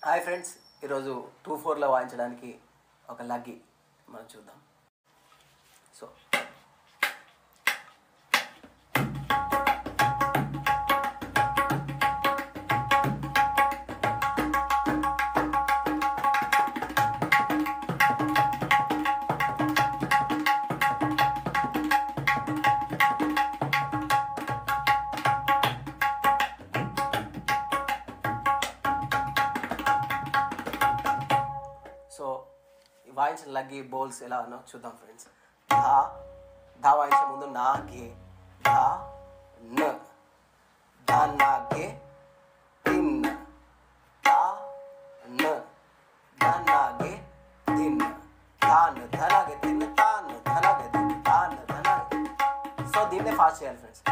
Hi friends, ఈరోజు 2/4లో వాయించడానికి ఒక లగ్గి మనం చూద్దాం. సో వాయించిన లగ్గి బోల్స్ ఎలా అన్నో చూద్దాం ఫ్రెండ్స్. ధా వాయించే ముందు నా గే ధా న ధా నా గే తిన్ ధా న ధా నా గే తిన్ ధాన్ ధనా గే తిన్ తాన్ ధనా గే తిన్ తాన్ ధనా. సో దీన్నే ఫాస్ట్ చేయాలి ఫ్రెండ్స్.